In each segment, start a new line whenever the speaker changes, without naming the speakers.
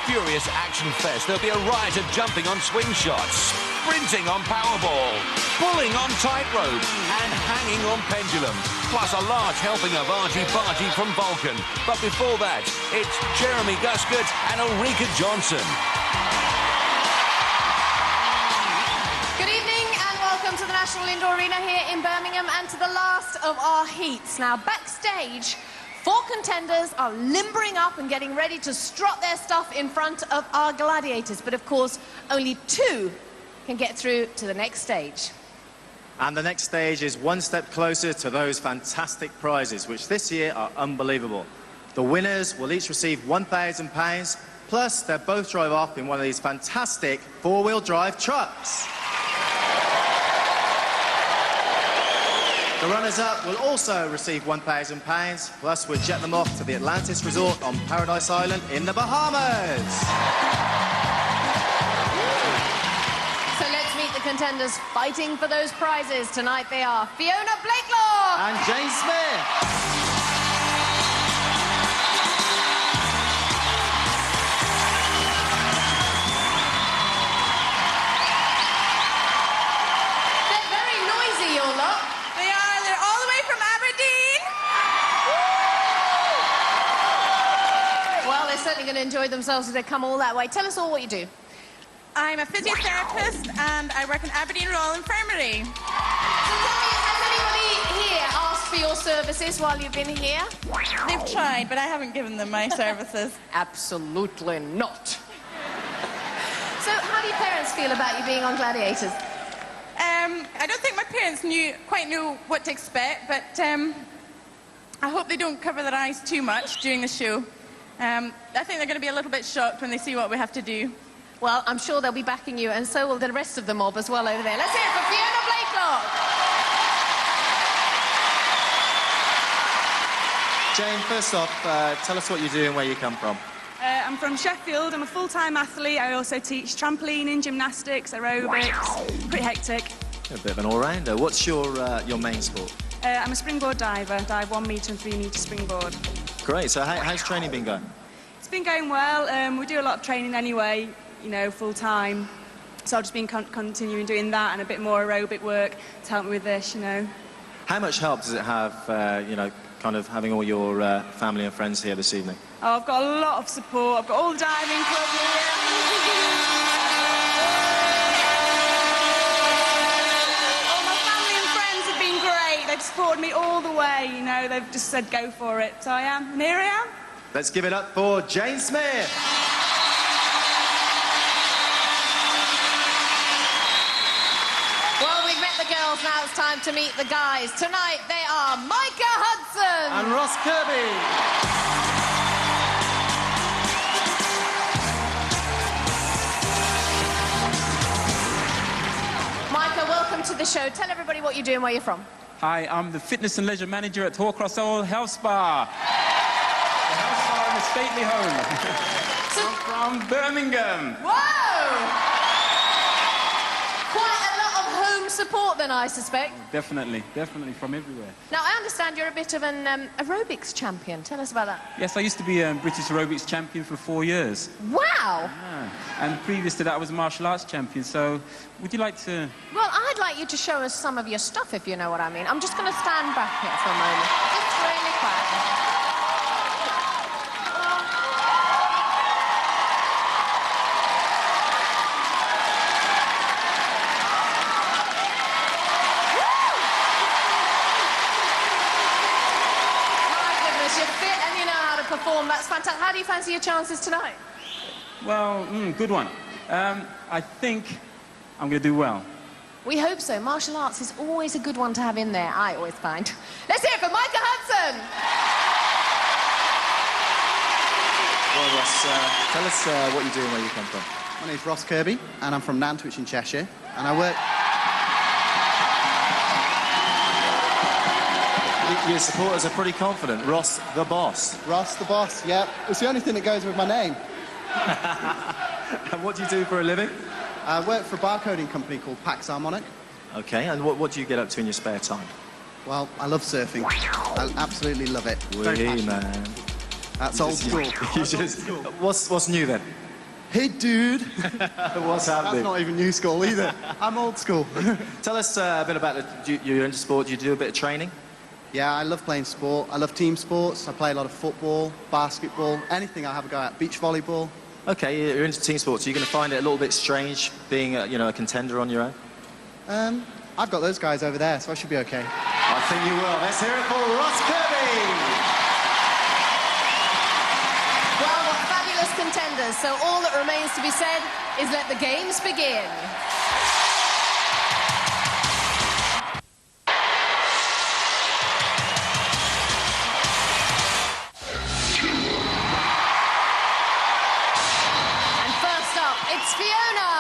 furious action fest, there'll be a riot of jumping on swing shots, sprinting on powerball, pulling on tightrope, and hanging on pendulum. Plus a large helping of argy-bargy from Vulcan. But before that, it's Jeremy Guscott and Ulrika Johnson.
Good evening and welcome to the National Indoor Arena here in Birmingham and to the last of our heats. Now, backstage, 4 contenders are limbering up and getting ready to strut their stuff in front of our gladiators. But of course, only 2 can get through to the next stage.
And the next stage is one step closer to those fantastic prizes, which this year are unbelievable. The winners will each receive £1,000, plus they'll both drive off in one of these fantastic 4-wheel drive trucks. The runners-up will also receive £1,000, plus we'll jet them off to the Atlantis Resort on Paradise Island in the Bahamas.
So let's meet the contenders fighting for those prizes. Tonight they are Fiona Blakelock
and Jane Smith.
Certainly going to enjoy themselves as they come all that way. Tell us all what you do.
I'm a physiotherapist and I work in Aberdeen Royal Infirmary.
So tell me, has anybody here asked for your services while you've been here?
They've tried, but I haven't given them my services.
Absolutely not. So how do your parents feel about you being on Gladiators?
I don't think my parents quite knew what to expect, but I hope they don't cover their eyes too much during the show. I think they're going to be a little bit shocked when they see what we have to do.
Well, I'm sure they'll be backing you, and so will the rest of the mob as well over there. Let's hear it for Fiona Blakelock.
Jane, first off, tell us what you do and where you come from.
I'm from Sheffield. I'm a full-time athlete. I also teach trampolining, gymnastics, aerobics. Pretty hectic.
You're a bit of an all-rounder. What's your main sport?
I'm a springboard diver. Dive 1 metre and 3 metre springboard.
Great. So how's training been going?
It's been going well. We do a lot of training anyway, you know, full-time. So I've just been continuing doing that and a bit more aerobic work to help me with this, you know.
How much help does it have, you know, kind of having all your family and friends here this evening?
Oh, I've got a lot of support. I've got all the diving club here. All my family and friends have been great. They've supported me all the way, you know. They've just said go for it. So I am, and here I am.
Let's give it up for Jane Smith.
Well, we've met the girls, now it's time to meet the guys. Tonight they are Micah Hudson
and Ross Kirby.
Micah, welcome to the show. Tell everybody what you do and where you're from.
Hi, I'm the fitness and leisure manager at Horcross Old Health Spa. The health spa in a stately home.
So,
I'm from Birmingham.
Whoa! Quite a lot of home support then, I suspect.
Definitely from everywhere.
Now, I understand you're a bit of an aerobics champion. Tell us about that.
Yes, I used to be a British aerobics champion for 4 years.
Wow!
Yeah. And previous to that, I was a martial arts champion, so would you like to...
Well, I'd like you to show us some of your stuff, if you know what I mean. I'm just going to stand back here for a moment. Just really quietly. Perform. That's fantastic. How do you fancy your chances tonight?
Well, good one. I think I'm going to do well.
We hope so. Martial arts is always a good one to have in there, I always find. Let's hear it for Micah Hudson!
Well, Ross, tell us what you do and where you come from.
My name's Ross Kirby, and I'm from Nantwich in Cheshire, and I work...
Your supporters are pretty confident. Ross the boss.
Ross the boss, yeah. It's the only thing that goes with my name.
And what do you do for a living?
I work for a barcoding company called Pax Harmonic.
Okay, and what do you get up to in your spare time?
Well, I love surfing. I absolutely love it.
Wee, man.
That's old school.
What's new then?
Hey, dude.
What's
That's
happening?
not even new school either. I'm old school.
Tell us a bit about you're into sport. Do you do a bit of training?
Yeah, I love playing sport. I love team sports. I play a lot of football, basketball, anything I have a go at. Beach volleyball.
Okay, you're into team sports. Are you going to find it a little bit strange being a contender on your own?
I've got those guys over there, so I should be okay.
I think you will. Let's hear it for Ross Kirby.
Well, what fabulous contenders. So all that remains to be said is let the games begin. And first up, it's Fiona.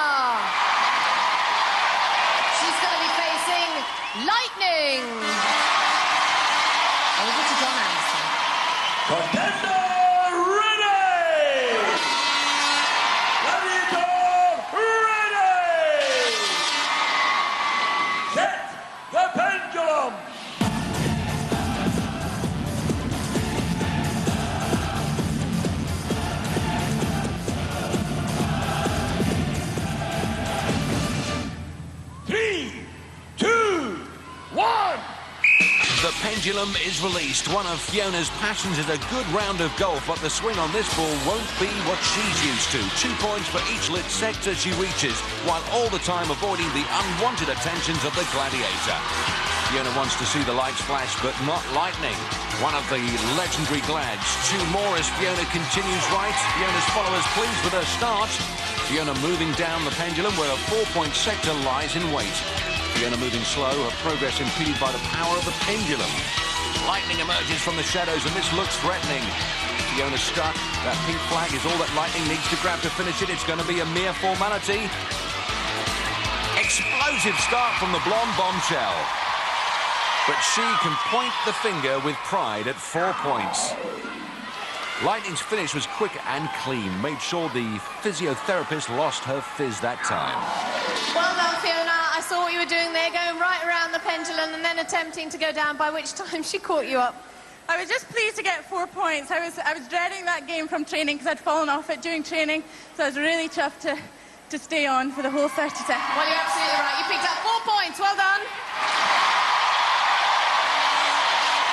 She's going to be facing Lightning. Over to John Anderson.
Contender ready! Gladiators ready! Set the pendulum! Three, two, one!
The pendulum is released. One of Fiona's passions is a good round of golf, but the swing on this ball won't be what she's used to. 2 points for each lit sector she reaches, while all the time avoiding the unwanted attentions of the Gladiator. Fiona wants to see the lights flash, but not lightning. One of the legendary Glads. 2 more as Fiona continues right. Fiona's followers pleased with her start. Fiona moving down the pendulum where a 4-point sector lies in wait. Fiona moving slow, her progress impeded by the power of the pendulum. Lightning emerges from the shadows and this looks threatening. Fiona stuck. That pink flag is all that Lightning needs to grab to finish it. It's going to be a mere formality. Explosive start from the blonde bombshell. But she can point the finger with pride at 4 points. Lightning's finish was quick and clean. Made sure the physiotherapist lost her fizz that time.
Well done, Fiona. I saw what you were doing there, going right around the pendulum and then attempting to go down, by which time she caught you up.
I was just pleased to get 4 points. I was dreading that game from training because I'd fallen off it during training, so I was really chuffed to stay on for the whole 30 seconds.
Well, you're absolutely right. You picked up 4 points. Well done.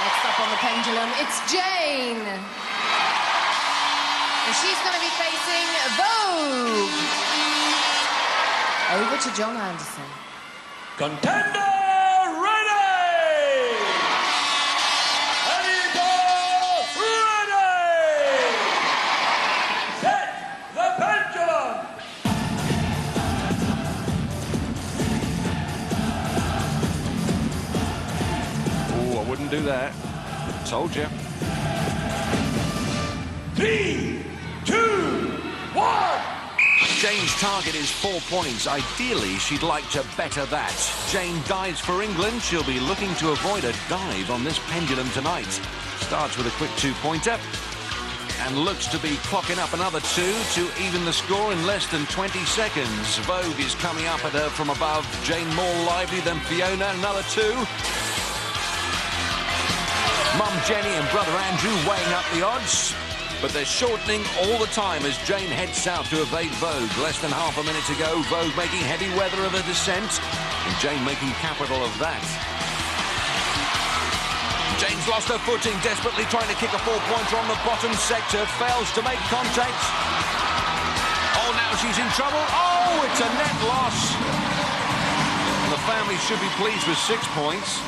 Next up on the pendulum, it's Jane. And she's going to be facing Vogue. Over to John Anderson.
Contender ready! Gladiators ready! Set the pendulum!
Oh, I wouldn't do that. Told you.
3, 2, 1!
Jane's target is 4 points. Ideally, she'd like to better that. Jane dives for England. She'll be looking to avoid a dive on this pendulum tonight. Starts with a quick 2-pointer and looks to be clocking up another 2 to even the score in less than 20 seconds. Vogue is coming up at her from above. Jane more lively than Fiona. Another 2. Mum Jenny and brother Andrew weighing up the odds. But they're shortening all the time as Jane heads south to evade Vogue. Less than half a minute to go. Vogue making heavy weather of her descent. And Jane making capital of that. Jane's lost her footing, desperately trying to kick a 4-pointer on the bottom sector. Fails to make contact. Oh, now she's in trouble. Oh, it's a net loss. And the family should be pleased with 6 points.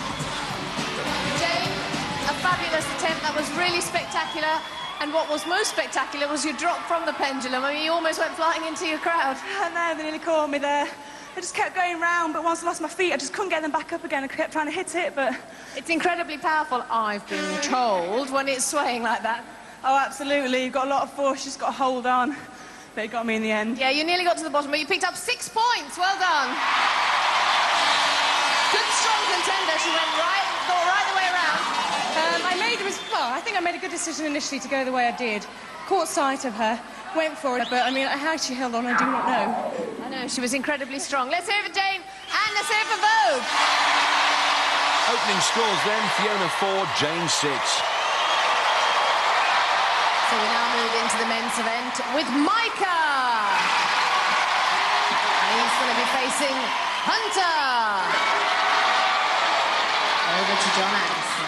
Jane, a fabulous attempt. That was really spectacular. And what was most spectacular was your drop from the pendulum. I mean, you almost went flying into your crowd.
I know, they nearly caught me there. I just kept going round, but once I lost my feet, I just couldn't get them back up again. I kept trying to hit it, but...
It's incredibly powerful, I've been told, when it's swaying like that.
Oh, absolutely. You've got a lot of force, you just got to hold on. But it got me in the end.
Yeah, you nearly got to the bottom, but you picked up 6 points. Well done. Good, strong contender. She went right the way around.
I think I made a good decision initially to go the way I did. Caught sight of her, went for it, but I mean, how she held on, I do not know.
I know, she was incredibly strong. Let's hear it for Jane, and let's hear it for Vogue.
Opening scores then, Fiona 4, Jane 6.
So we now move into the men's event with Micah. he's going to be facing Hunter. Over to John Anderson.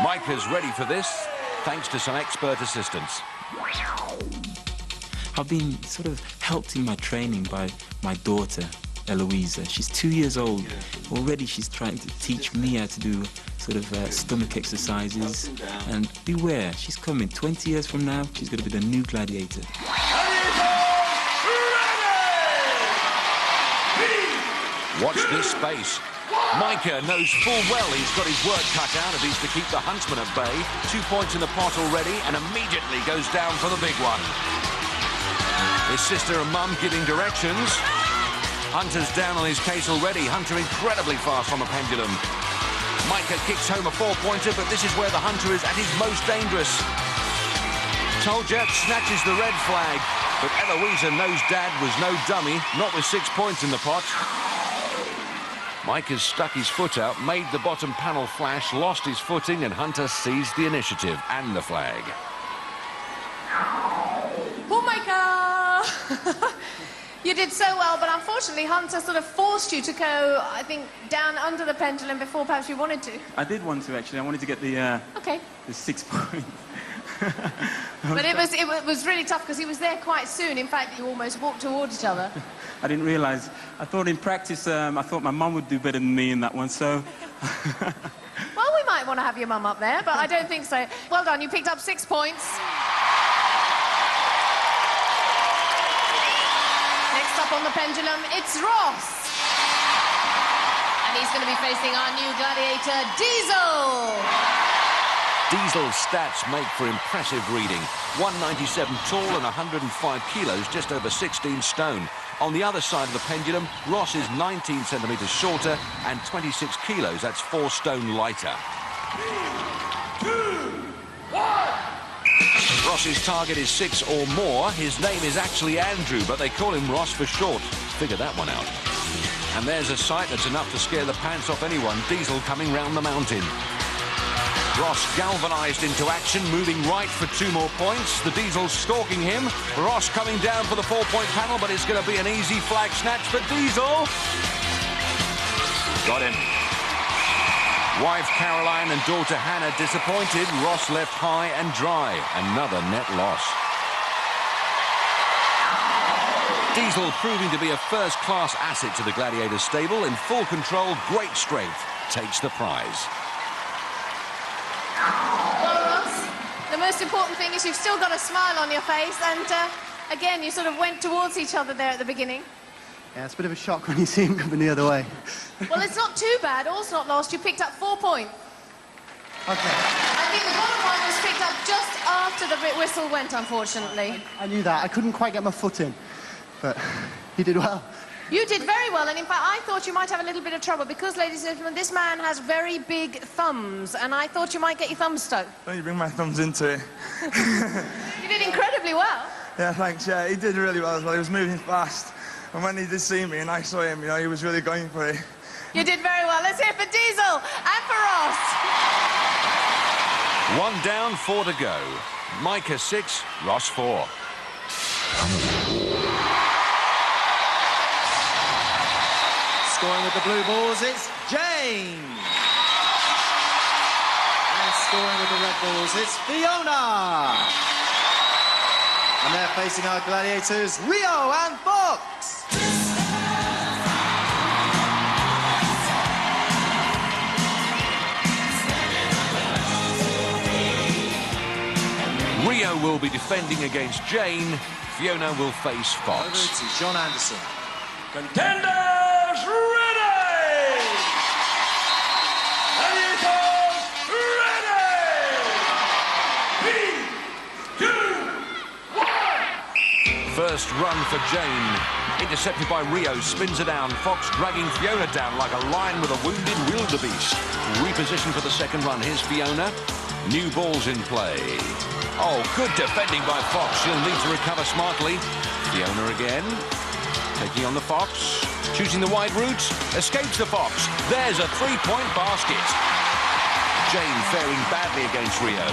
Micah's ready for this, thanks to some expert assistance.
I've been sort of helped in my training by my daughter, Eloisa. She's 2 years old. Already she's trying to teach me how to do sort of stomach exercises. And beware, she's coming. 20 years from now, she's going to be the new gladiator.
Watch this space. Micah knows full well he's got his work cut out if he's to keep the huntsman at bay. 2 points in the pot already and immediately goes down for the big one. His sister and mum giving directions. Hunter's down on his case already. Hunter incredibly fast on the pendulum. Micah kicks home a 4-pointer, but this is where the Hunter is at his most dangerous. Toljat snatches the red flag, but Eloisa knows Dad was no dummy, not with 6 points in the pot. Micah's stuck his foot out, made the bottom panel flash, lost his footing, and Hunter seized the initiative and the flag.
Oh, Micah! You did so well, but unfortunately Hunter sort of forced you to go, I think, down under the pendulum before perhaps you wanted to.
I did want to, actually. I wanted to get the 6 points.
But it was really tough because he was there quite soon. In fact, you almost walked towards each other.
I didn't realise. I thought in practice, I thought my mum would do better than me in that one, so...
Well, we might want to have your mum up there, but I don't think so. Well done, you picked up 6 points. Next up on the pendulum, it's Ross. And he's going to be facing our new gladiator, Diesel.
Diesel's stats make for impressive reading. 197 tall and 105 kilos, just over 16 stone. On the other side of the pendulum, Ross is 19 centimetres shorter and 26 kilos, that's 4 stone lighter.
3, 2, 1.
Ross's target is 6 or more. His name is actually Andrew, but they call him Ross for short. Figure that one out. And there's a sight that's enough to scare the pants off anyone. Diesel coming round the mountain. Ross galvanised into action, moving right for 2 more points. The Diesel stalking him. Ross coming down for the 4-point panel, but it's going to be an easy flag snatch for Diesel. Got him. Wife Caroline and daughter Hannah disappointed. Ross left high and dry. Another net loss. Diesel proving to be a first-class asset to the Gladiator stable. In full control, great strength. Takes the prize.
Well, Ross, the most important thing is you've still got a smile on your face, and again, you sort of went towards each other there at the beginning.
Yeah, it's a bit of a shock when you see him coming the other way.
Well, it's not too bad. All's not lost. You picked up 4 points.
Okay.
I think the bottom one was picked up just after the whistle went, unfortunately.
I knew that. I couldn't quite get my foot in, but he did well.
You did very well, and in fact, I thought you might have a little bit of trouble because, ladies and gentlemen, this man has very big thumbs, and I thought you might get your thumbs stuck.
Don't you bring my thumbs into it.
You did incredibly well.
Yeah, thanks. Yeah, he did really well as well. He was moving fast. And when he did see me and I saw him, you know, he was really going for it.
You did very well. Let's hear it for Diesel and for Ross.
1 down, 4 to go. Micah 6, Ross 4.
Scoring with the blue balls, it's Jane. And scoring with the red balls, it's Fiona. And they're facing our gladiators, Rio and Fox.
Rio will be defending against Jane. Fiona will face Fox.
Over to John Anderson.
Contenders ready! Gladiators ready! 3, 2, 1.
First run for Jane. Intercepted by Rio, spins her down. Fox dragging Fiona down like a lion with a wounded wildebeest. Reposition for the second run. Here's Fiona. New balls in play. Oh, good defending by Fox. She'll need to recover smartly. Fiona again. Taking on the Fox. Choosing the wide route. Escapes the Fox. There's a 3-point basket. Jane faring badly against Rio.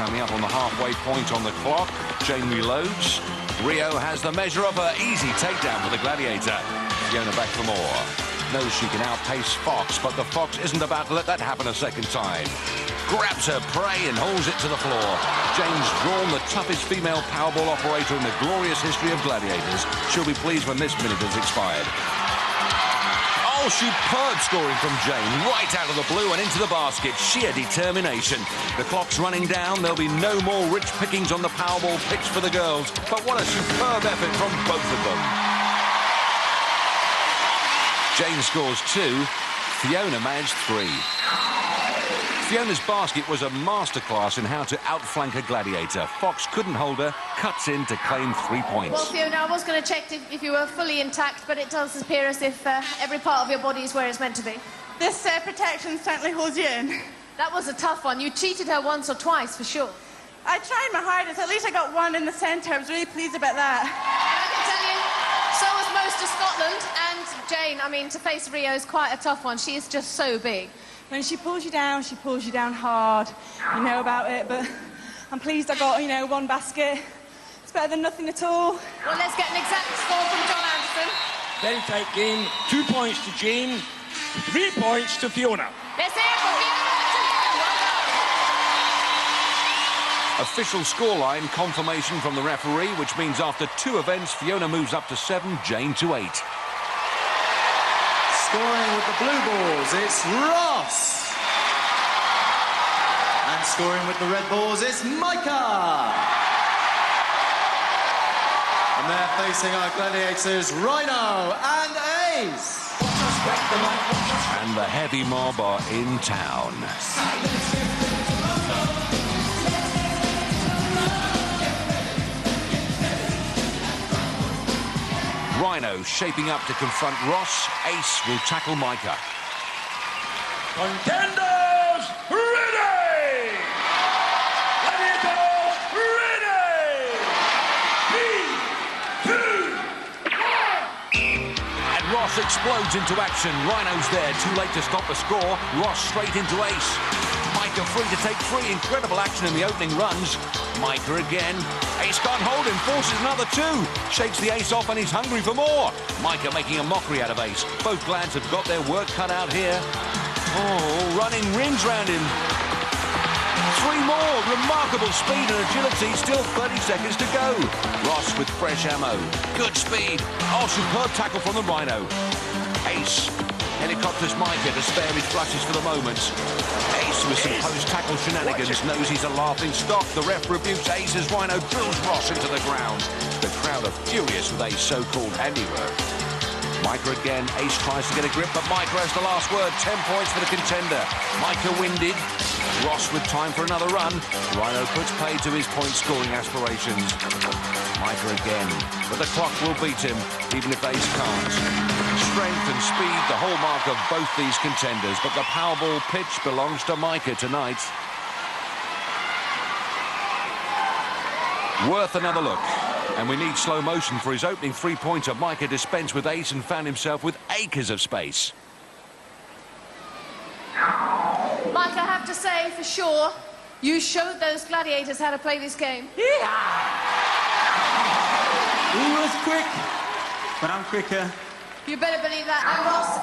Coming up on the halfway point on the clock, Jane reloads. Rio has the measure of her easy takedown for the Gladiator. Fiona back for more. Knows she can outpace Fox, but the Fox isn't about to let that happen a second time. Grabs her prey and hauls it to the floor. Jane's drawn the toughest female Powerball operator in the glorious history of Gladiators. She'll be pleased when this minute has expired. Oh, superb scoring from Jane, right out of the blue and into the basket. Sheer determination. The clock's running down. There'll be no more rich pickings on the Powerball pitch for the girls. But what a superb effort from both of them. Jane scores 2. Fiona managed 3. Fiona's basket was a masterclass in how to outflank a Gladiator. Fox couldn't hold her, cuts in to claim 3 points.
Well, Fiona, I was going to check if you were fully intact, but it does appear as if every part of your body is where it's meant to be.
This protection certainly holds you in.
That was a tough one. You cheated her once or twice, for sure.
I tried my hardest. At least I got 1 in the centre. I was really pleased about that.
And I can tell you, so was most of Scotland. And Jane, I mean, to face Rio is quite a tough one. She is just so big.
When she pulls you down hard. You know about it, but I'm pleased I got, 1 basket. It's better than nothing at all.
Well, let's get an exact score from John Anderson.
Very tight game. 2 points to Jane, 3 points to Fiona.
Let's hear it for Fiona. Well done.
Official scoreline confirmation from the referee, which means after 2 events, Fiona moves up to 7, Jane to 8.
Scoring with the blue balls, it's Ross. And scoring with the red balls, it's Micah. And they're facing our Gladiators, Rhino and Ace.
And the heavy mob are in town. Rhino shaping up to confront Ross. Ace will tackle Micah.
Contenders ready! Gladiators ready! 3, 2, 1!
And Ross explodes into action. Rhino's there, too late to stop the score. Ross straight into Ace. Micah free to take 3. Incredible action in the opening runs. Micah again. Ace can't hold him, forces another 2. Shakes the Ace off and he's hungry for more. Micah making a mockery out of Ace. Both Glads have got their work cut out here. Oh, running rings round him. 3 more. Remarkable speed and agility. Still 30 seconds to go. Ross with fresh ammo. Good speed. Oh, superb tackle from the Rhino. Ace helicopters Micah to spare his flushes for the moment. Ace with some post-tackle shenanigans knows he's a laughing stock. The ref rebukes Ace as Rhino drills Ross into the ground. The crowd are furious with Ace's so-called handiwork. Micah again. Ace tries to get a grip, but Micah has the last word. 10 points for the contender. Micah winded. Ross with time for another run. Rhino puts paid to his point-scoring aspirations. Micah again. But the clock will beat him, even if Ace can't. Strength and speed, the hallmark of both these contenders, but the Powerball pitch belongs to Micah tonight. Worth another look. And we need slow motion for his opening 3-pointer. Micah dispensed with Ace and found himself with acres of space.
Mike, I have to say, for sure, you showed those Gladiators how to play this game.
He was quick, but I'm quicker.
You better believe that. And Ross,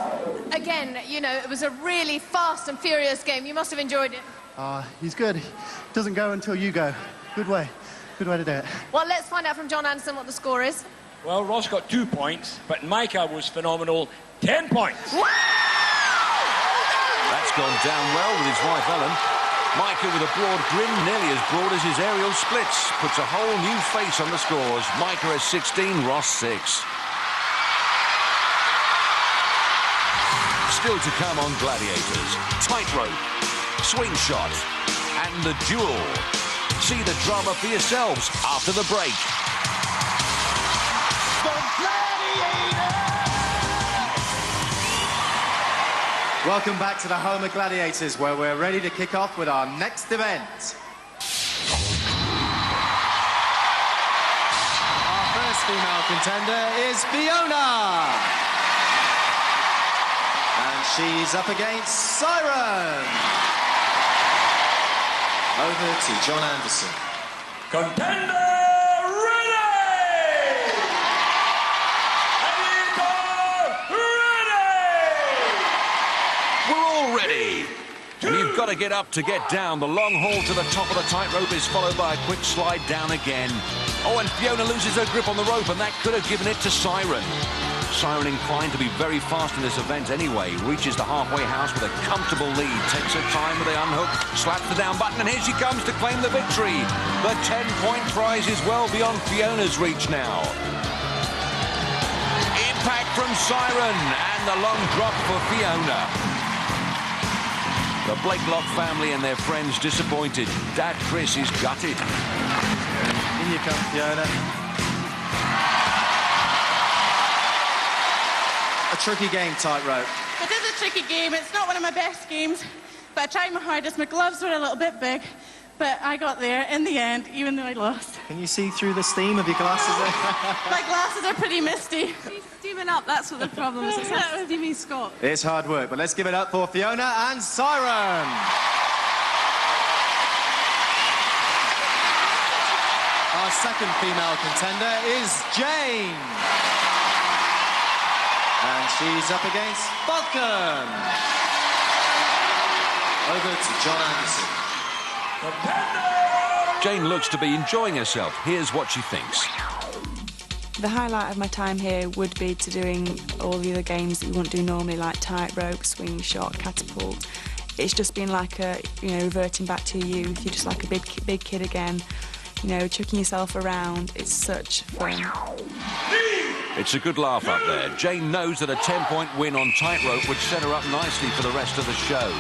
again, it was a really fast and furious game. You must have enjoyed it.
He's good. Doesn't go until you go. Good way to do it.
Well, let's find out from John Anderson what the score is.
Well, Ross got 2 points, but Micah was phenomenal. 10 points.
Wow!
That's gone down well with his wife, Ellen. Micah with a broad grin, nearly as broad as his aerial splits, puts a whole new face on the scores. Micah has 16, Ross 6. Still to come on Gladiators. Tightrope, swing shot, and the duel. See the drama for yourselves after the break.
The Gladiators!
Welcome back to the home of Gladiators, where we're ready to kick off with our next event. Our first female contender is Fiona. And she's up against Siren. Over to John Anderson.
Contender ready!
We're all ready. And you've got to get up to get down. The long haul to the top of the tightrope is followed by a quick slide down again. Oh, and Fiona loses her grip on the rope, and that could have given it to Siren. Siren, inclined to be very fast in this event anyway, reaches the halfway house with a comfortable lead, takes her time with the unhook, slaps the down button, and here she comes to claim the victory. The 10-point prize is well beyond Fiona's reach now. Impact from Siren, and the long drop for Fiona. The Blakelock family and their friends disappointed. Dad Chris is gutted.
In you come, Fiona. A tricky game, tightrope.
It is a tricky game. It's not one of my best games, but I tried my hardest. My gloves were a little bit big, but I got there in the end, even though I lost.
Can you see through the steam of your glasses there?
My glasses are pretty misty.
She's steaming up, that's what the problem is. It's like steaming Scott.
It's hard work, but let's give it up for Fiona and Siren. Our second female contender is Jane. And she's up against Falcon. Over to John Anderson.
Jane looks to be enjoying herself. Here's what she thinks.
The highlight of my time here would be to doing all the other games that you wouldn't do normally, like tightrope, swing shot, catapult. It's just been like a, reverting back to your youth. You're just like a big kid again, chucking yourself around. It's such fun.
It's a good laugh up there. Jane knows that a 10-point win on tightrope would set her up nicely for the rest of the show.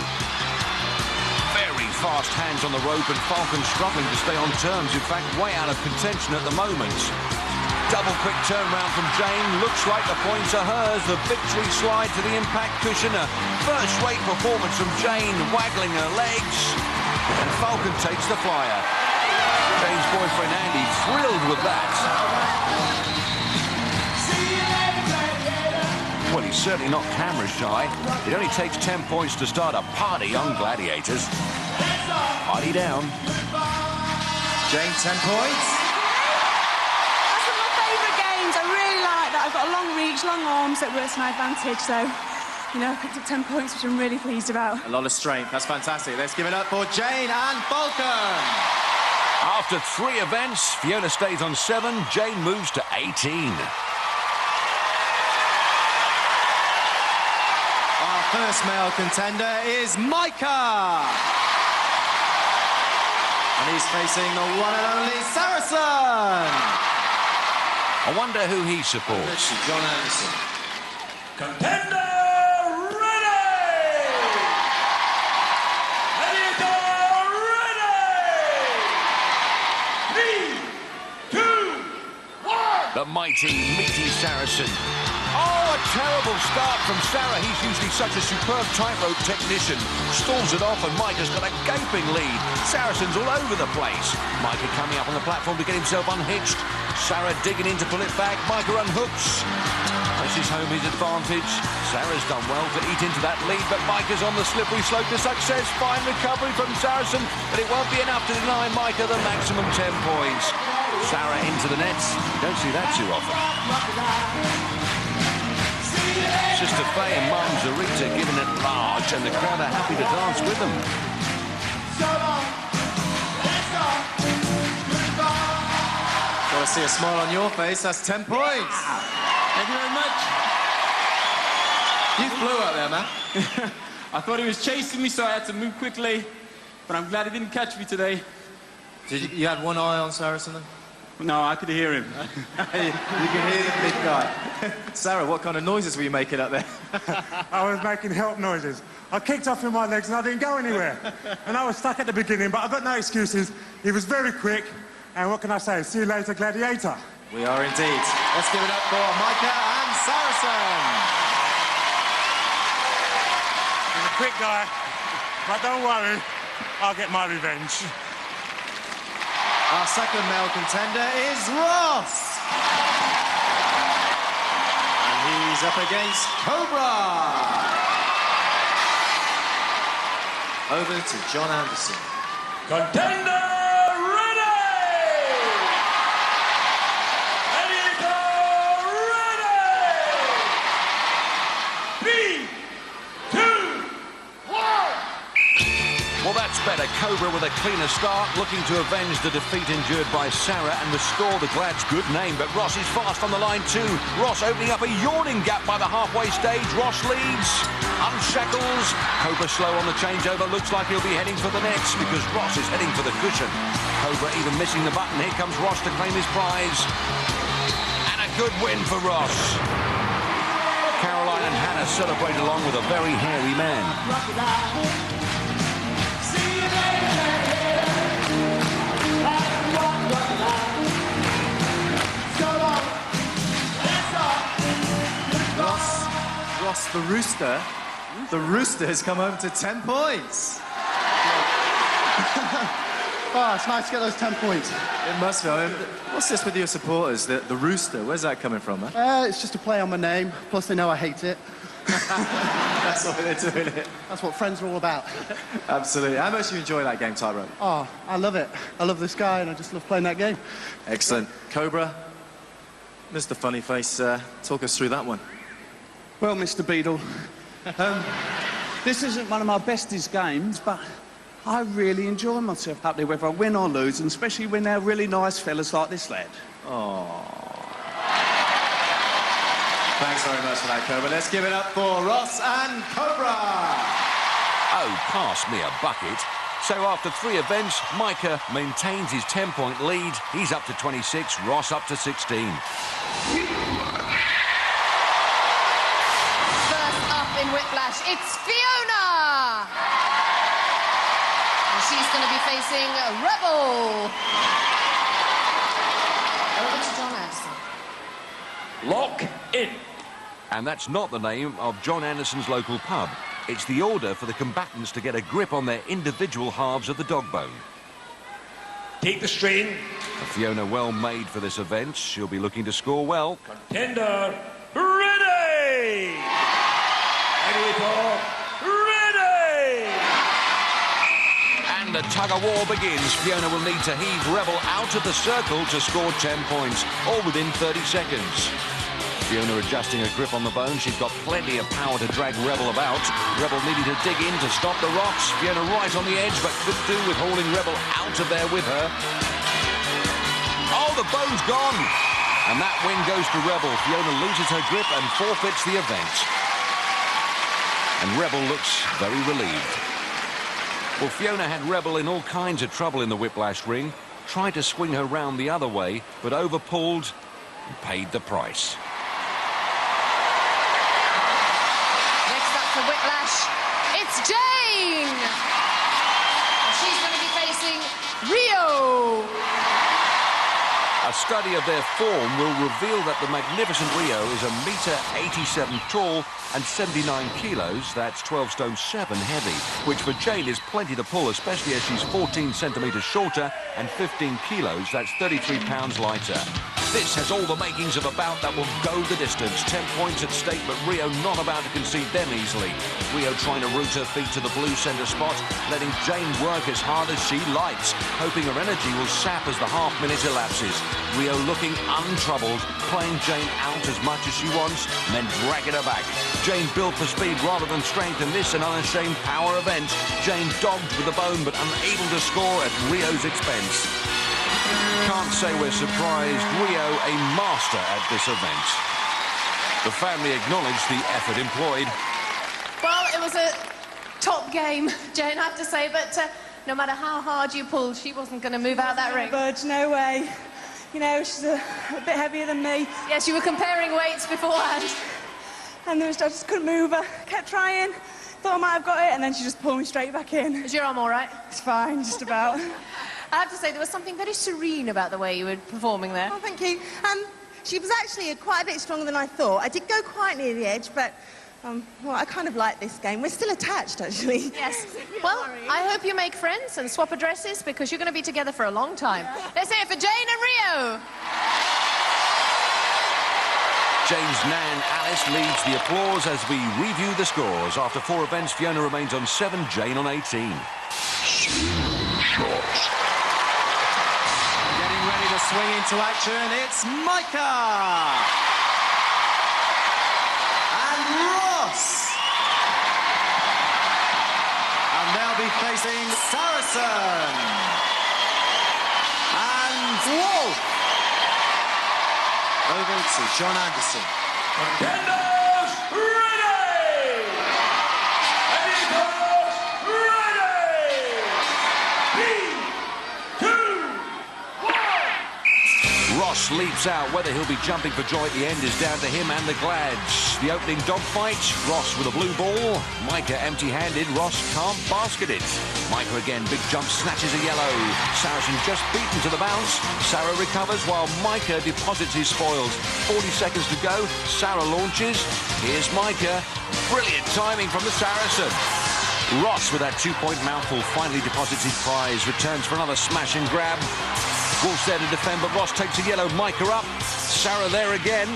Very fast hands on the rope, and Falcon struggling to stay on terms. In fact, way out of contention at the moment. Double quick turnaround from Jane. Looks like the points are hers. The victory slide to the impact cushion. A first-rate performance from Jane, waggling her legs. And Falcon takes the flyer. Jane's boyfriend Andy thrilled with that. Well, he's certainly not camera shy. It only takes 10 points to start a party on Gladiators. Party down.
Jane, 10 points.
That's one of my favourite games. I really like that. I've got a long reach, long arms that works to my advantage. So, I picked up 10 points, which I'm really pleased about.
A lot of strength. That's fantastic. Let's give it up for Jane and Falcon.
After 3 events, Fiona stays on 7. Jane moves to 18.
First male contender is Micah. And he's facing the one and only Saracen.
I wonder who he supports.
John Anderson.
Contender ready! Gladiator ready! 3, 2, 1!
The mighty, meaty Saracen. Oh, a terrible start from Sarah. He's usually such a superb tightrope technician. Stalls it off, and Micah's got a gaping lead. Saracen's all over the place. Micah coming up on the platform to get himself unhitched. Sarah digging in to pull it back. Micah unhooks. Presses home his advantage. Sarah's done well to eat into that lead, but Micah's on the slippery slope to success. Fine recovery from Saracen, but it won't be enough to deny Micah the maximum 10 points. Sarah into the nets. Don't see that too often. Sister Faye and Mum Zarita giving it large, and the crowd are happy to dance with them.
Got to see a smile on your face. That's 10 points.
Thank you very much.
You flew up there, man.
I thought he was chasing me, so I had to move quickly. But I'm glad he didn't catch me today.
You had one eye on Saracen then?
No, I could hear him.
You can hear the big guy. Sarah, what kind of noises were you making up there?
I was making help noises. I kicked off with my legs and I didn't go anywhere. And I was stuck at the beginning, but I've got no excuses. He was very quick. And what can I say? See you later, Gladiator.
We are indeed. Let's give it up for Micah and Saracen.
He's a quick guy, but don't worry, I'll get my revenge.
Our second male contender is Ross. And he's up against Cobra. Over to John Anderson.
Contender ready! Ready! 3, 2, 1!
Well, that's better. Cobra with a cleaner start, looking to avenge the defeat endured by Sarah and restore the Glad's good name. But Ross is fast on the line too. Ross opening up a yawning gap by the halfway stage. Ross leads, unshackles. Cobra slow on the changeover. Looks like he'll be heading for the nets because Ross is heading for the cushion. Cobra even missing the button. Here comes Ross to claim his prize. And a good win for Ross. Caroline and Hannah celebrate along with a very hairy man.
Ross the Rooster has come home to 10 points.
Oh, it's nice to get those 10 points.
It must be. I mean, what's this with your supporters, the Rooster? Where's that coming from, huh?
It's just a play on my name, plus they know I hate it.
That's what they're doing it.
That's what friends are all about.
Absolutely. How much do you enjoy that game, Tyrone?
Oh, I love it. I love this guy and I just love playing that game.
Excellent. Cobra, Mr. Funnyface, talk us through that one.
Well, Mr. Beadle, this isn't one of my bestest games, but I really enjoy myself up there, whether I win or lose, and especially when they're really nice fellas like this lad.
Oh. Thanks very much for that, Cobra. Let's give it up for Ross and Cobra.
Oh, pass me a bucket. So after 3 events, Micah maintains his 10-point lead. He's up to 26, Ross up to 16.
In Whiplash, it's Fiona! And she's going to be facing Rebel. Over to John Anderson.
Lock in.
And that's not the name of John Anderson's local pub. It's the order for the combatants to get a grip on their individual halves of the dog bone.
Take the strain.
Fiona well made for this event. She'll be looking to score well.
Contender ready! Ready!
And the tug-of-war begins. Fiona will need to heave Rebel out of the circle to score 10 points, all within 30 seconds. Fiona adjusting her grip on the bone. She's got plenty of power to drag Rebel about. Rebel needing to dig in to stop the rocks. Fiona right on the edge, but could do with hauling Rebel out of there with her. Oh, the bone's gone! And that win goes to Rebel. Fiona loses her grip and forfeits the event. And Rebel looks very relieved. Well, Fiona had Rebel in all kinds of trouble in the Whiplash ring. Tried to swing her round the other way, but overpulled and paid the price.
Next up for Whiplash, it's Jane! And she's going to be facing Rio.
A study of their form will reveal that the magnificent Rio is 1.87 meters tall and 79 kilos, that's 12 stone 7 heavy, which for Jane is plenty to pull, especially as she's 14 centimetres shorter and 15 kilos, that's 33 pounds lighter. This has all the makings of a bout that will go the distance. 10 points at stake, but Rio not about to concede them easily. Rio trying to route her feet to the blue centre spot, letting Jane work as hard as she likes, hoping her energy will sap as the half-minute elapses. Rio looking untroubled, playing Jane out as much as she wants, and then dragging her back. Jane built for speed rather than strength, and this an unashamed power event. Jane dogged with the bone, but unable to score at Rio's expense. Can't say we're surprised. Rio, a master at this event. The family acknowledged the effort employed.
Well, it was a top game, Jane, I have to say, but no matter how hard you pulled, she wasn't going to move out of that ring.
Budge, no way. You know, she's a bit heavier than me.
Yes, you were comparing weights beforehand.
And I just couldn't move her. Kept trying. Thought I might have got it, and then she just pulled me straight back in.
Is your arm all right?
It's fine, just about.
I have to say, there was something very serene about the way you were performing there.
Oh, thank you. She was actually quite a bit stronger than I thought. I did go quite near the edge, but, well, I kind of like this game. We're still attached, actually.
Yes. Well, I hope you make friends and swap addresses, because you're going to be together for a long time. Yeah. Let's hear it for Jane and Rio.
Jane's nan, Alice, leads the applause as we review the scores. After 4 events, Fiona remains on 7, Jane on 18.
swing into action. It's Micah! And Ross! And they'll be facing Saracen! And Wolf! Over to John Anderson.
Contenders ready! Gladiators ready! 3, 2, 1!
Ross leaps out. Whether he'll be jumping for joy at the end is down to him and the Glads. The opening dogfight, Ross with a blue ball. Micah empty-handed. Ross can't basket it. Micah again, big jump, snatches a yellow. Saracen just beaten to the bounce. Sarah recovers while Micah deposits his spoils. 40 seconds to go. Sarah launches. Here's Micah. Brilliant timing from the Saracen. Ross, with that two-point mouthful, finally deposits his prize. Returns for another smash and grab. Wolf's there to defend, but Ross takes a yellow. Micah up. Sarah there again.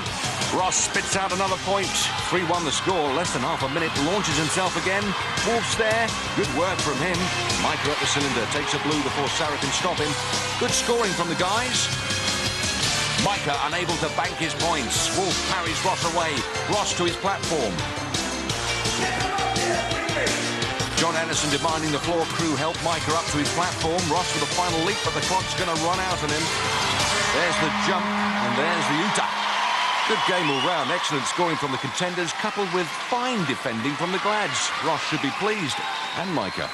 Ross spits out another point. 3-1 the score. Less than half a minute. Launches himself again. Wolf's there. Good work from him. Micah at the cylinder. Takes a blue before Sarah can stop him. Good scoring from the guys. Micah unable to bank his points. Wolf parries Ross away. Ross to his platform. John Anderson demanding the floor crew help Micah up to his platform. Ross with a final leap, but the clock's going to run out on him. There's the jump, and there's the Utah. Good game all round. Excellent scoring from the contenders, coupled with fine defending from the Glads. Ross should be pleased, and Micah.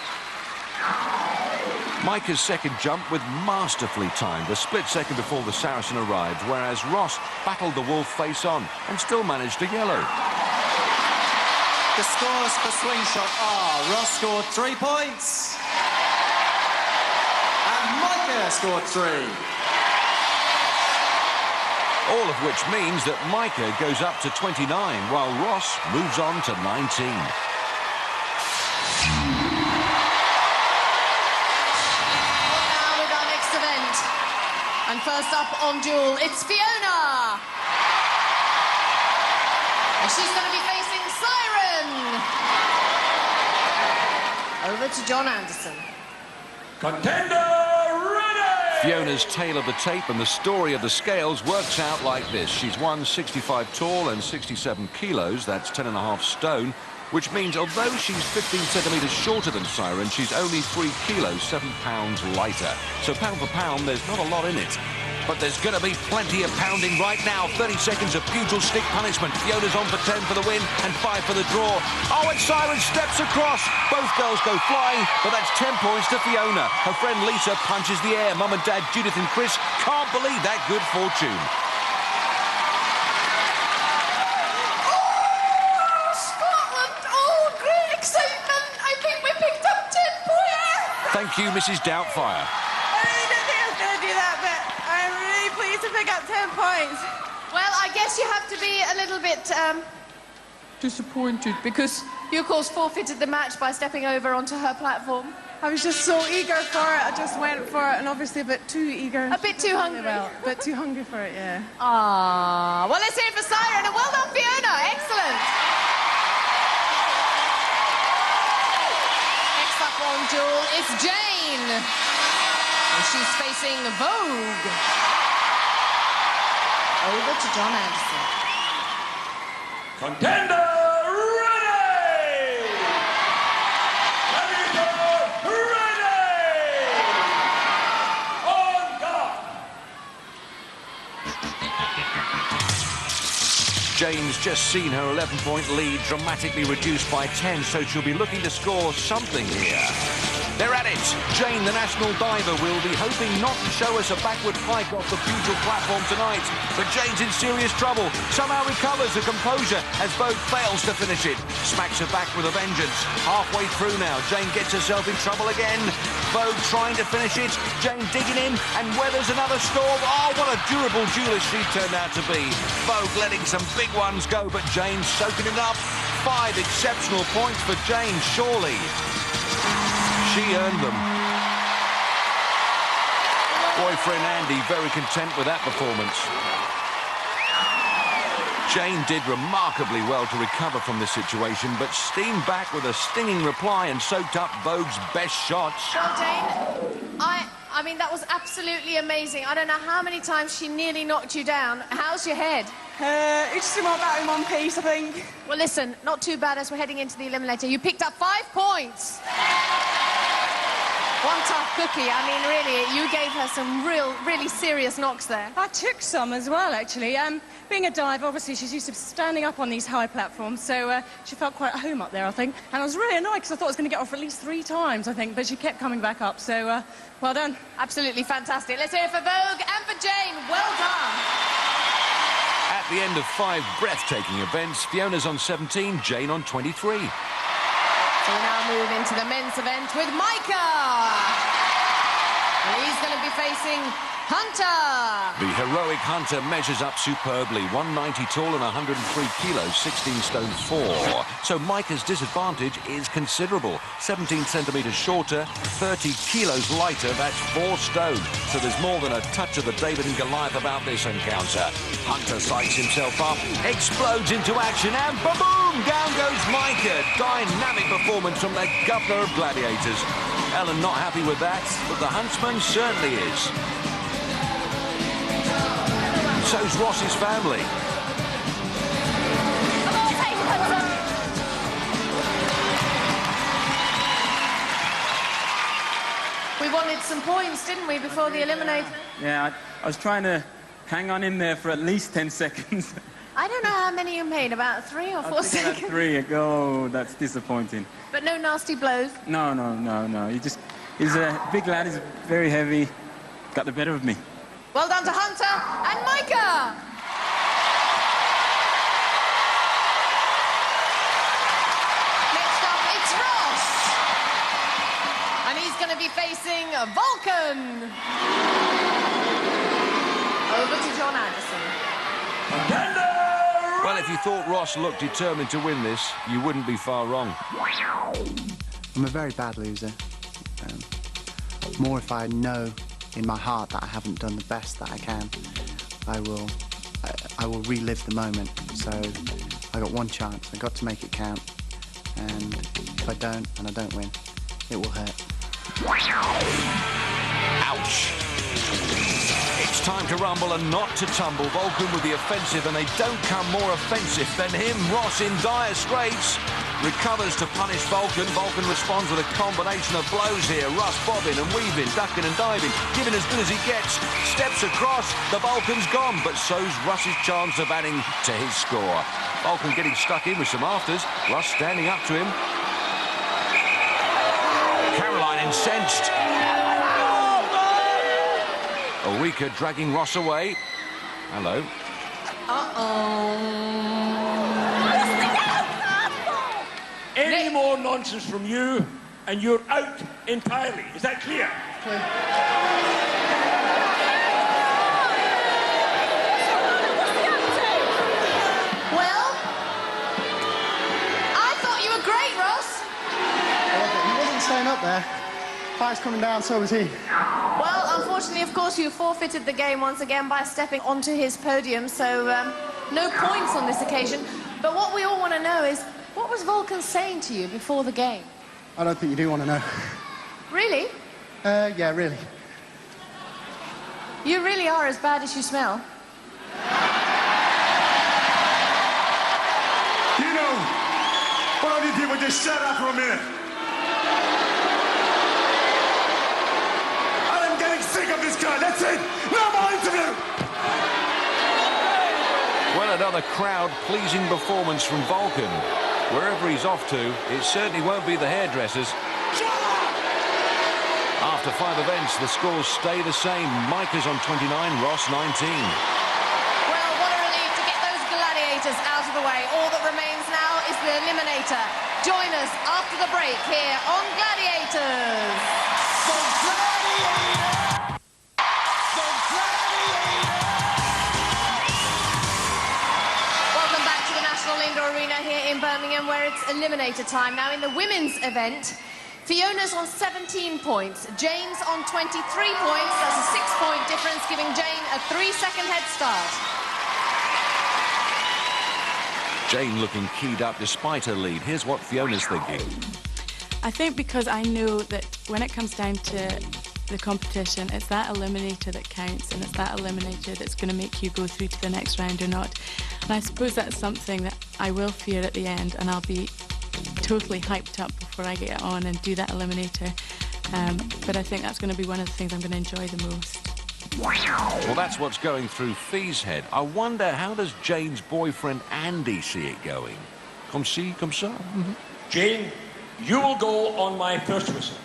Micah's second jump with masterfully timed, a split second before the Saracen arrived, whereas Ross battled the Wolf face on and still managed a yellow.
The scores for swing shot are Ross scored 3 points. And Micah scored 3.
All of which means that Micah goes up to 29, while Ross moves on to 19.
Now with our next event. And first up on duel, it's Fiona. And she's going to be facing Siren. Over to John Anderson.
Contender ready!
Fiona's tale of the tape and the story of the scales works out like this. She's 165 tall and 67 kilos, that's 10.5 stone, which means although she's 15 centimetres shorter than Siren, she's only 3 kilos, 7 pounds lighter. So pound for pound, there's not a lot in it. But there's going to be plenty of pounding right now. 30 seconds of pugil stick punishment. Fiona's on for 10 for the win and 5 for the draw. Oh, and Siren steps across. Both girls go flying, but that's 10 points to Fiona. Her friend Lisa punches the air. Mum and Dad, Judith and Chris, can't believe that good fortune.
Oh, Scotland! Oh, great excitement! I think we picked up 10 points!
Thank you, Mrs. Doubtfire.
I really didn't think I was going to do that, but I'm really pleased to pick up 10 points.
Well, I guess you have to be a little bit disappointed because you, of course, forfeited the match by stepping over onto her platform.
I was just so eager for it. I just went for it, and obviously a bit too eager.
A bit too hungry.
Well, a bit too hungry for it, yeah.
Ah, well, let's hear it for Siren, and well done, Fiona. Excellent. Next up on duel is Jane. And she's facing Vogue. Over to John Anderson.
Contender ready! Gladiator ready! On guard!
Jane's just seen her 11-point lead dramatically reduced by 10, so she'll be looking to score something here. They're at it. Jane, the national diver, will be hoping not to show us a backward pike off the pugil platform tonight. But Jane's in serious trouble. Somehow recovers her composure as Vogue fails to finish it. Smacks her back with a vengeance. Halfway through now, Jane gets herself in trouble again. Vogue trying to finish it. Jane digging in and weathers another storm. Oh, what a durable duelist she turned out to be. Vogue letting some big ones go, but Jane's soaking it up. 5 exceptional points for Jane, surely. She earned them. Boyfriend Andy very content with that performance. Jane did remarkably well to recover from this situation, but steamed back with a stinging reply and soaked up Vogue's best shots.
Well, Jane, I I mean, that was absolutely amazing. I don't know how many times she nearly knocked you down. How's your head?
It's just about in one piece, I think.
Well, listen, not too bad as we're heading into the eliminator. You picked up 5 points. One tough cookie. I mean, really, you gave her some really serious knocks there.
I took some as well, actually. Being a diver, obviously, she's used to standing up on these high platforms, so she felt quite at home up there, I think. And I was really annoyed because I thought I was going to get off at least 3 times, I think, but she kept coming back up, so well done.
Absolutely fantastic. Let's hear it for Vogue and for Jane. Well done.
At the end of 5 breathtaking events, Fiona's on 17, Jane on 23.
So we now move into the men's event with Micah. And he's going to be facing Hunter.
The heroic Hunter measures up superbly, 190 tall and 103 kilos, 16 stone 4. So Micah's disadvantage is considerable. 17 centimetres shorter, 30 kilos lighter, that's 4 stone. So there's more than a touch of the David and Goliath about this encounter. Hunter psychs himself up, explodes into action, and ba-boom! Down goes Micah. Dynamic performance from the governor of Gladiators. Ellen not happy with that, but the huntsman certainly is. So's Ross's family.
We wanted some points, didn't we, before the eliminator?
Yeah, I was trying to hang on in there for at least 10 seconds.
I don't know how many you made, about 3 or 4 seconds.
3. Oh, that's disappointing.
But no nasty blows?
No. He's a big lad, he's very heavy. Got the better of me.
Well done to Hunter and Micah. Next up, it's Ross. And he's going to be facing Vulcan. Over to John Anderson.
Well, if you thought Ross looked determined to win this, you wouldn't be far wrong.
I'm a very bad loser. More if I know in my heart that I haven't done the best that I can, I will relive the moment. So I got one chance. I got to make it count. And if I don't, and I don't win, it will hurt.
Ouch. It's time to rumble and not to tumble. Vulcan with the offensive, and they don't come more offensive than him. Ross in dire straits. Recovers to punish Vulcan. Vulcan responds with a combination of blows here. Russ bobbing and weaving, ducking and diving, giving as good as he gets. Steps across, the Vulcan's gone, but so's Russ's chance of adding to his score. Vulcan getting stuck in with some afters. Russ standing up to him. Caroline incensed. Ulrika dragging Ross away. Hello.
Any more nonsense from you, and you're out entirely. Is that clear?
Well, I thought you were great, Ross.
He wasn't staying up there. Fight's coming down, so was he.
Well, unfortunately, of course, you forfeited the game once again by stepping onto his podium, so no points on this occasion. But what we all want to know is, what was Vulcan saying to you before the game?
I don't think you do want to know.
Really?
Yeah, really.
You really are as bad as you smell.
You know, why don't you people just shut up for a minute? I'm getting sick of this guy, that's it! No more interview!
Well, another crowd-pleasing performance from Vulcan. Wherever he's off to, it certainly won't be the hairdressers. After 5 events, the scores stay the same. Micah's on 29, Ross 19.
Well, what a relief to get those gladiators out of the way. All that remains now is the eliminator. Join us after the break here on Gladiators. Welcome back to the National Indoor Arena here in Birmingham, where it's eliminator time. Now, in the women's event, Fiona's on 17 points, Jane's on 23 points. That's a 6-point difference, giving Jane a 3-second head start.
Jane looking keyed up despite her lead. Here's what Fiona's thinking.
I think because I knew that when it comes down to the competition. It's that eliminator that counts, and it's that eliminator that's going to make you go through to the next round or not. And I suppose that's something that I will fear at the end, and I'll be totally hyped up before I get on and do that eliminator. But I think that's going to be one of the things I'm going to enjoy the most.
Well, that's what's going through Fee's head. I wonder, how does Jane's boyfriend Andy see it going? Comme ci, comme ça?
Jane, you will go on my first whistle.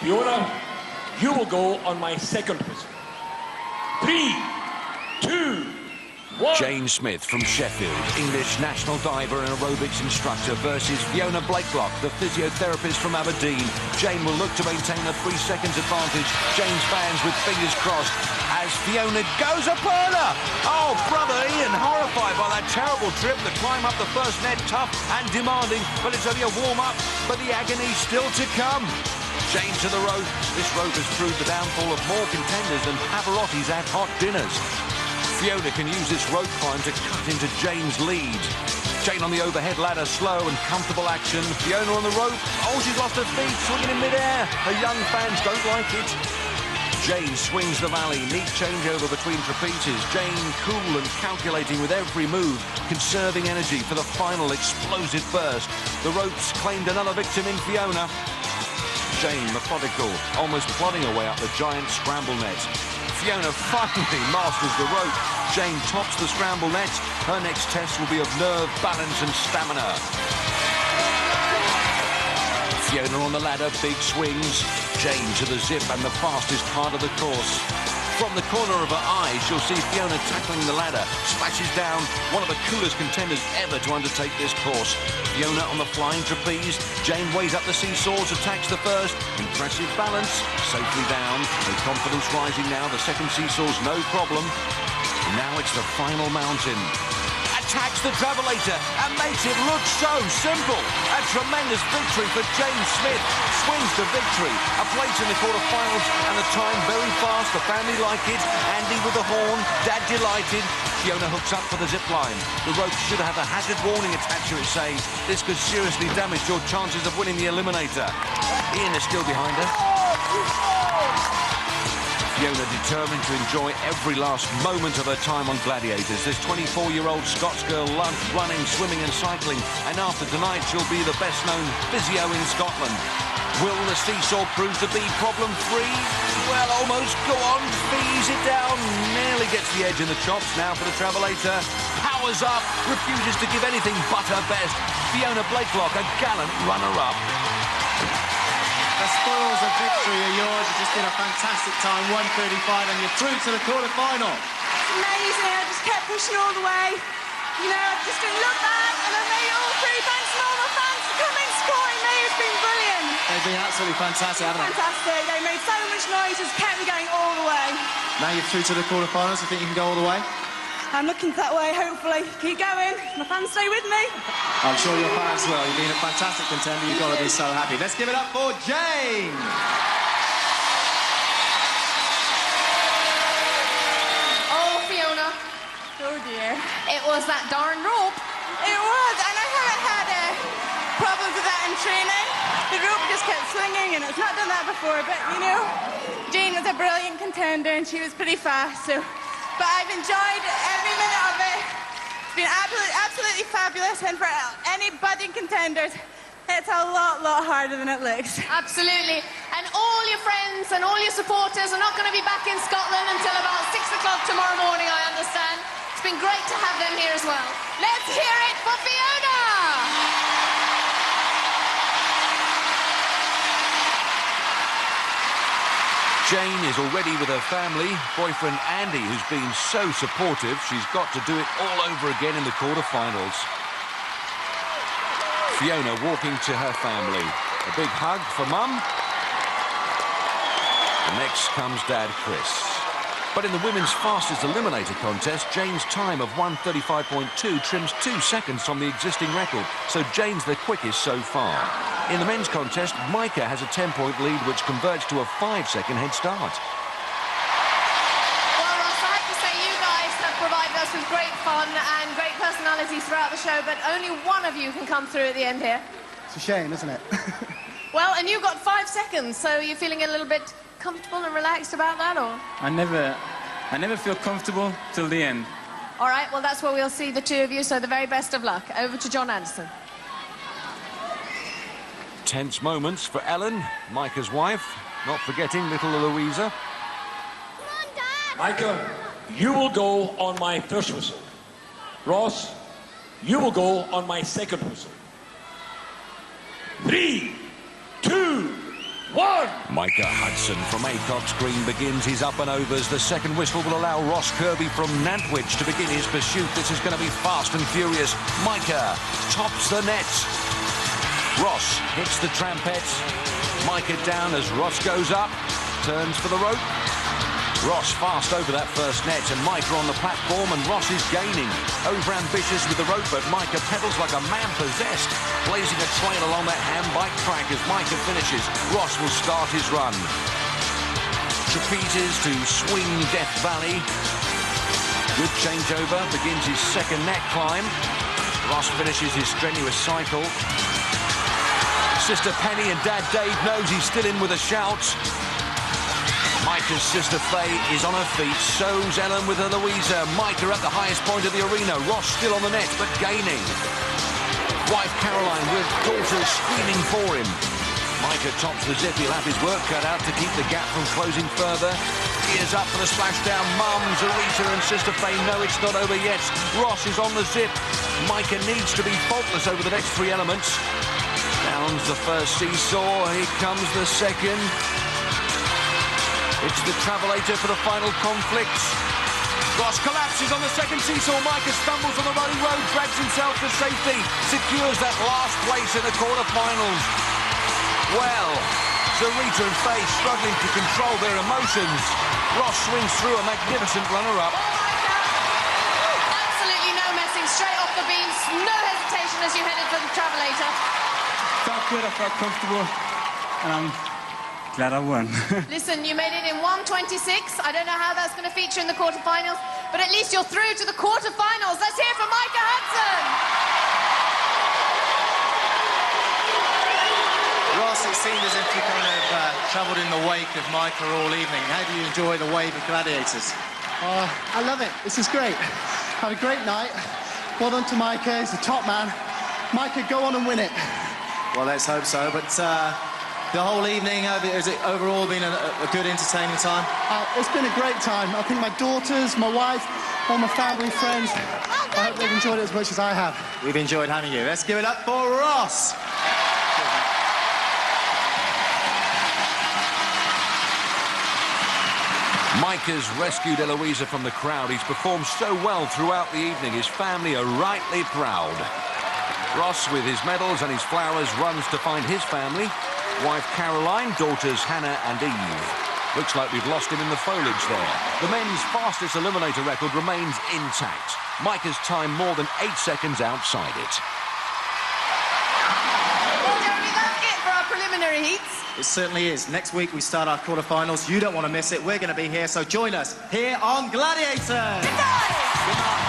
Fiona, you will go on my second whistle. 3, 2, 1.
Jane Smith from Sheffield, English national diver and aerobics instructor, versus Fiona Blakelock, the physiotherapist from Aberdeen. Jane will look to maintain a 3 seconds advantage. Jane's fans with fingers crossed as Fiona goes upon her. Oh, brother Ian, horrified by that terrible trip. The climb up the first net, tough and demanding, but it's only a warm-up, but the agony still to come. Jane to the rope. This rope has proved the downfall of more contenders than Pavarotti's at hot dinners. Fiona can use this rope climb to cut into Jane's lead. Jane on the overhead ladder, slow and comfortable action. Fiona on the rope. Oh, she's lost her feet, swinging in midair. Her young fans don't like it. Jane swings the valley, neat changeover between trapezes. Jane cool and calculating with every move, conserving energy for the final explosive burst. The ropes claimed another victim in Fiona. Jane methodical, almost plodding away up the giant scramble net. Fiona finally masters the rope. Jane tops the scramble net. Her next test will be of nerve, balance and stamina. Fiona on the ladder, big swings. Jane to the zip and the fastest part of the course. From the corner of her eye, she'll see Fiona tackling the ladder, splashes down, one of the coolest contenders ever to undertake this course. Fiona on the flying trapeze, Jane weighs up the seesaws, attacks the first, impressive balance, safely down, her confidence rising now, the second seesaw's no problem. Now it's the final mountain. Attacks the travelator and makes it look so simple. A tremendous victory for Jane Smith. Swings to victory. A place in the quarterfinals and the time very fast. The family like it. Andy with the horn. Dad delighted. Fiona hooks up for the zip line. The rope should have a hazard warning attached to it saying this could seriously damage your chances of winning the eliminator. Ian is still behind her. Fiona determined to enjoy every last moment of her time on Gladiators. This 24-year-old Scots girl loved running, swimming and cycling, and after tonight she'll be the best-known physio in Scotland. Will the seesaw prove to be problem-free? Well, almost. Go on, ease it down. Nearly gets the edge in the chops now for the travelator. Powers up, refuses to give anything but her best. Fiona Blakelock, a gallant runner-up.
The spoils of victory are yours. You just did a fantastic time, 1:35, and you're through to the quarter-final.
It's amazing. I just kept pushing all the way. You know, I just didn't look back, and I made it all through. Thanks to all the fans for coming, supporting me. It's been brilliant.
They've been absolutely fantastic, haven't they?
Fantastic. They made so much noise, just kept me going all the way.
Now you're through to the quarter-finals. You think you can go all the way?
I'm looking that way, hopefully. Keep going. My fans stay with me.
I'm sure your fans will. You've been a fantastic contender. You've got to be so happy. Let's give it up for Jane.
Oh, Fiona.
Oh, dear.
It was that darn rope.
It was, and I haven't had problems with that in training. The rope just kept swinging, and it's not done that before, but, you know, Jane was a brilliant contender, and she was pretty fast, so... But I've enjoyed every minute of it. It's been absolutely fabulous, and for any budding contenders, it's a lot harder than it looks.
Absolutely. And all your friends and all your supporters are not going to be back in Scotland until about 6 o'clock tomorrow morning, I understand. It's been great to have them here as well. Let's hear it for Fiona!
Jane is already with her family. Boyfriend Andy, who's been so supportive, she's got to do it all over again in the quarterfinals. Fiona walking to her family. A big hug for Mum. Next comes Dad Chris. But in the women's fastest eliminator contest, Jane's time of 1:35.2 trims 2 seconds from the existing record, so Jane's the quickest so far. In the men's contest, Micah has a 10-point lead, which converts to a 5-second head start.
Well, Ross, I have to say you guys have provided us with great fun and great personalities throughout the show, but only one of you can come through at the end here.
It's a shame, isn't it?
Well, and you got 5 seconds, so you're feeling a little bit comfortable and relaxed about that, or?
I never feel comfortable till the end.
All right, well, that's where we'll see the two of you, so the very best of luck. Over to John Anderson.
Tense moments for Ellen, Micah's wife, not forgetting little Eloisa.
Micah, you will go on my first whistle. Ross, you will go on my second whistle. 3, 2, 1.
Micah Hudson from Acox Green begins his up and overs. The second whistle will allow Ross Kirby from Nantwich to begin his pursuit. This is going to be fast and furious. Micah tops the net. Ross hits the trampet. Micah down as Ross goes up. Turns for the rope. Ross fast over that first net, and Micah on the platform, and Ross is gaining. Over-ambitious with the rope, but Micah pedals like a man possessed, blazing a trail along that handbike track as Micah finishes. Ross will start his run. Trapezes to swing Death Valley. Good changeover, begins his second net climb. Ross finishes his strenuous cycle. Sister Penny and Dad Dave knows he's still in with a shout. Micah's sister Faye is on her feet, so's Ellen with Eloisa. Micah at the highest point of the arena. Ross still on the net, but gaining. Wife Caroline with daughters screaming for him. Micah tops the zip. He'll have his work cut out to keep the gap from closing further. Ears up for the splashdown. Mums, Arita and Sister Faye know it's not over yet. Ross is on the zip. Micah needs to be faultless over the next three elements. Down's the first seesaw. Here comes the second. It's the travelator for the final conflict. Ross collapses on the second seesaw. Micah stumbles on the muddy road, drags himself to safety, secures that last place in the quarterfinals. Well, Zarita and Faye struggling to control their emotions. Ross swings through a magnificent runner-up.
Absolutely no messing, straight off the beams, no hesitation as you headed for the travelator.
Felt good, I felt comfortable, and I'm glad I won.
Listen, you made it in 1:26. I don't know how that's going to feature in the quarterfinals, but at least you're through to the quarterfinals. Let's hear from Micah Hudson.
Ross, it seemed as if you kind of travelled in the wake of Micah all evening. How do you enjoy the wave of Gladiators?
I love it. This is great. Had a great night. Well done to Micah. He's the top man. Micah, go on and win it.
Well, let's hope so. But the whole evening, has it overall been a good, entertaining time?
It's been a great time. I think my daughters, my wife, all my family, friends, I hope they've enjoyed it as much as I have.
We've enjoyed having you. Let's give it up for Ross.
Micah's rescued Eloisa from the crowd. He's performed so well throughout the evening. His family are rightly proud. Ross, with his medals and his flowers, runs to find his family. Wife Caroline, daughters Hannah and Eve. Looks like we've lost him in the foliage there. The men's fastest eliminator record remains intact. Micah's time more than 8 seconds outside it.
Well, Jeremy, that's it for our preliminary heats.
It certainly is. Next week we start our quarterfinals. You don't want to miss it. We're going to be here, so join us here on Gladiators. Good night. Good night.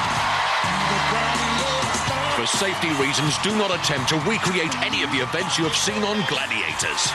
For safety reasons, do not attempt to recreate any of the events you have seen on Gladiators.